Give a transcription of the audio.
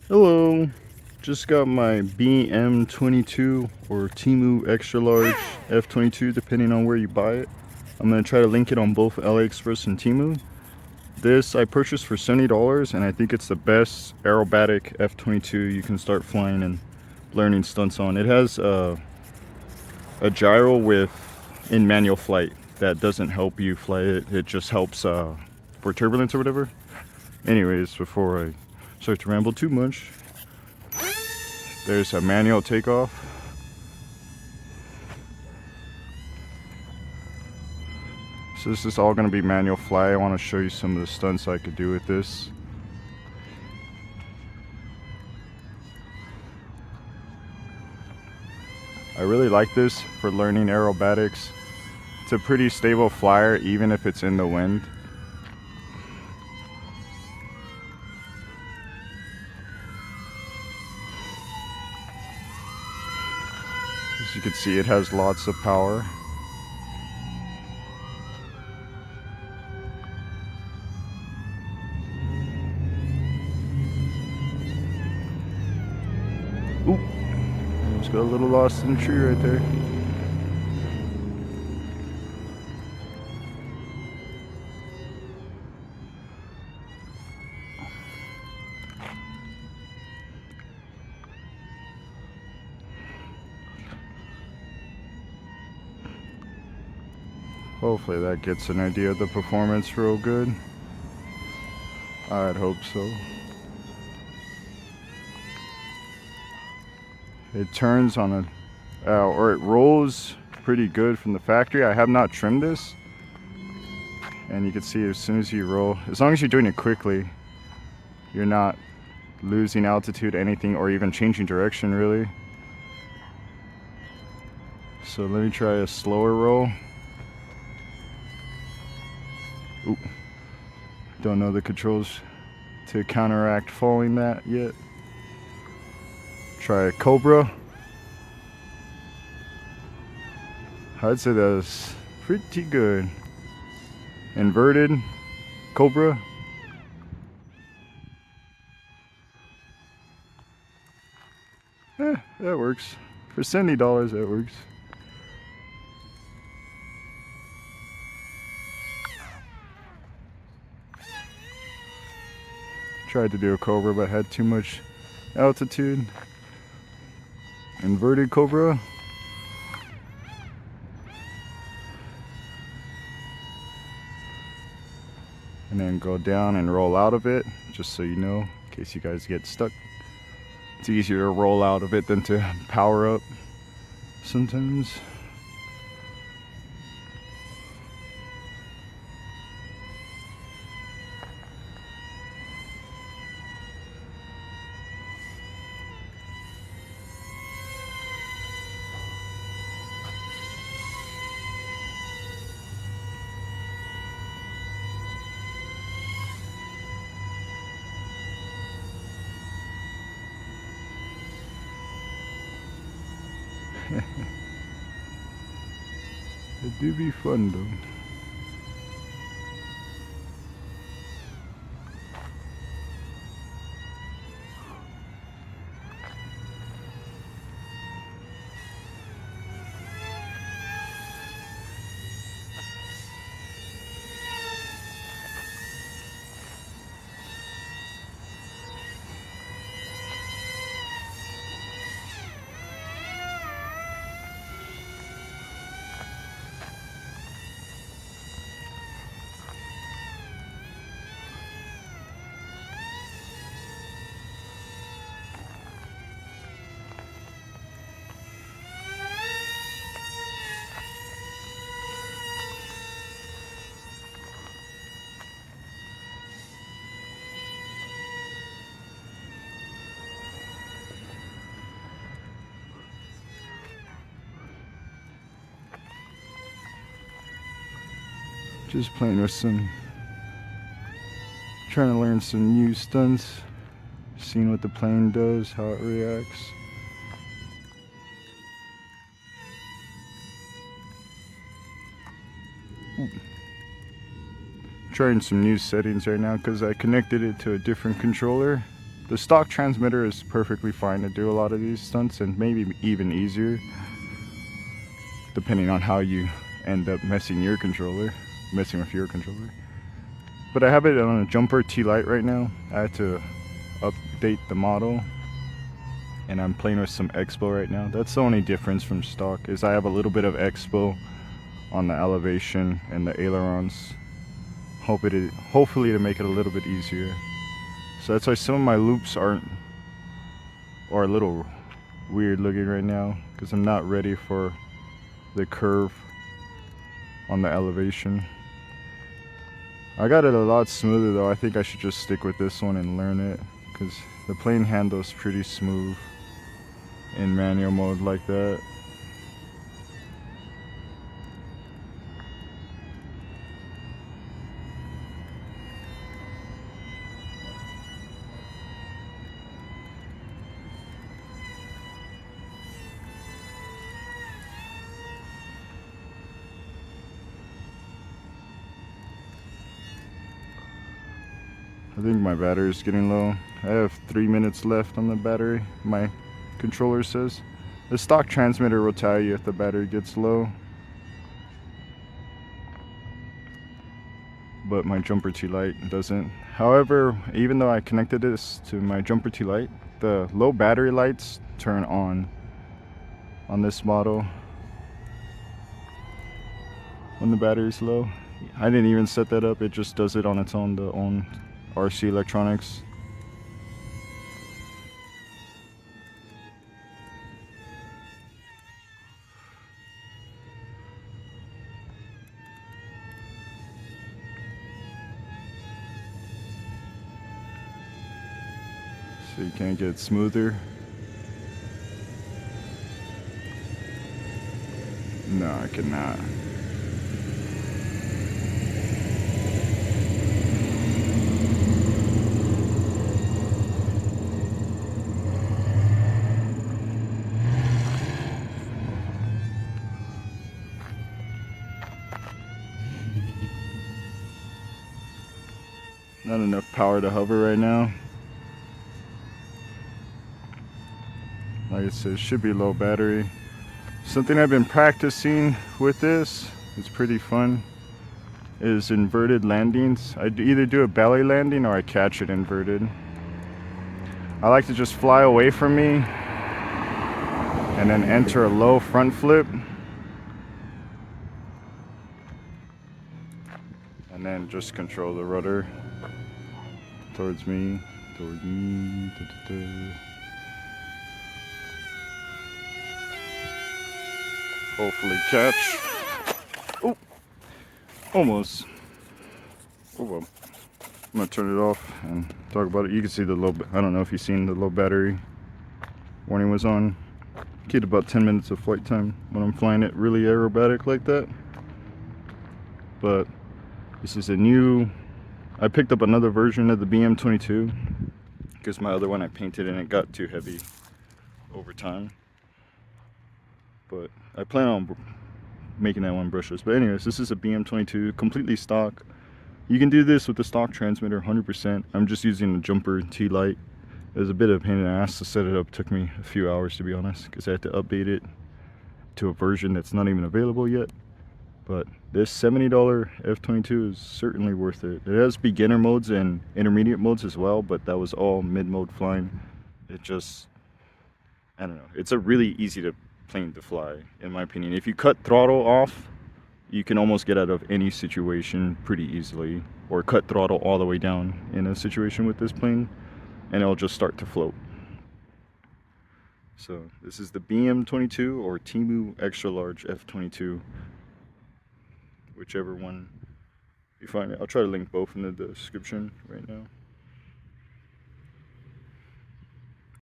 Hello, just got my BM22 or Temu extra large F22 depending on where you buy it. I'm going to try to link it on both AliExpress and Temu. This I purchased for $70 and I think it's the best aerobatic F22 you can start flying and learning stunts on. It has a gyro with in manual flight that doesn't help you fly it. It just helps for turbulence or whatever. Anyways, before I start to ramble too much, there's a manual takeoff. So this is all going to be manual fly. I want to show you some of the stunts I could do with this. I really like this for learning aerobatics. It's a pretty stable flyer even if it's in the wind. As you can see, it has lots of power. Oop, I just got a little lost in the tree right there. Hopefully that gets an idea of the performance real good. I'd hope so. It turns on a, or it rolls pretty good from the factory. I have not trimmed this. And you can see as soon as you roll, as long as you're doing it quickly, you're not losing altitude, anything, or even changing direction really. So let me try a slower roll. Oop. Don't know the controls to counteract falling that yet. Try a Cobra. I'd say that's pretty good. Inverted Cobra. That works. For $70, that works. Tried to do a Cobra but had too much altitude. Inverted Cobra. And then go down and roll out of it, just so you know, in case you guys get stuck. It's easier to roll out of it than to power up sometimes. It do be fun though. Just playing with trying to learn some new stunts, seeing what the plane does, how it reacts. Ooh. Trying some new settings right now because I connected it to a different controller The stock transmitter is perfectly fine to do a lot of these stunts, and maybe even easier, depending on how you end up messing with your controller. But I have it on a jumper T-Lite right now. I had to update the model, and I'm playing with some expo right now. That's the only difference from stock, is I have a little bit of expo on the elevation and the ailerons. Hopefully to make it a little bit easier. So that's why some of my loops are a little weird looking right now, because I'm not ready for the curve on the elevation. I got it a lot smoother though. I think I should just stick with this one and learn it, because the plane handles pretty smooth in manual mode like that. I think my battery is getting low. I have 3 minutes left on the battery, my controller says. The stock transmitter will tell you if the battery gets low, but my jumper T-Lite doesn't. However, even though I connected this to my jumper T-Lite, the low battery lights turn on this model when the battery's low. I didn't even set that up, it just does it on its own, the own RC electronics. So you can't get smoother. No, I cannot. Not enough power to hover right now. Like I said, it should be low battery. Something I've been practicing with this, it's pretty fun, is inverted landings. I either do a belly landing or I catch it inverted. I like to just fly away from me and then enter a low front flip, and then just control the rudder towards me. Hopefully catch. Oh, almost. Oh well. I'm gonna turn it off and talk about it. You can see the low, I don't know if you've seen the low battery warning was on. Get about 10 minutes of flight time when I'm flying it really aerobatic like that. But this is a new, I picked up another version of the BM22 because my other one I painted and it got too heavy over time. But I plan on making that one brushless. But anyways, this is a BM22, completely stock. You can do this with the stock transmitter 100%. I'm just using the jumper T-Lite. It was a bit of a pain in the ass to set it up. It took me a few hours, to be honest, because I had to update it to a version that's not even available yet. But this $70 F22 is certainly worth it. It has beginner modes and intermediate modes as well, but that was all mid-mode flying. It just, I don't know, it's a really easy plane to fly, in my opinion. If you cut throttle off, you can almost get out of any situation pretty easily, or cut throttle all the way down in a situation with this plane and it'll just start to float. So this is the BM22 or Temu extra large F22, whichever one you find it. I'll try to link both in the description right now.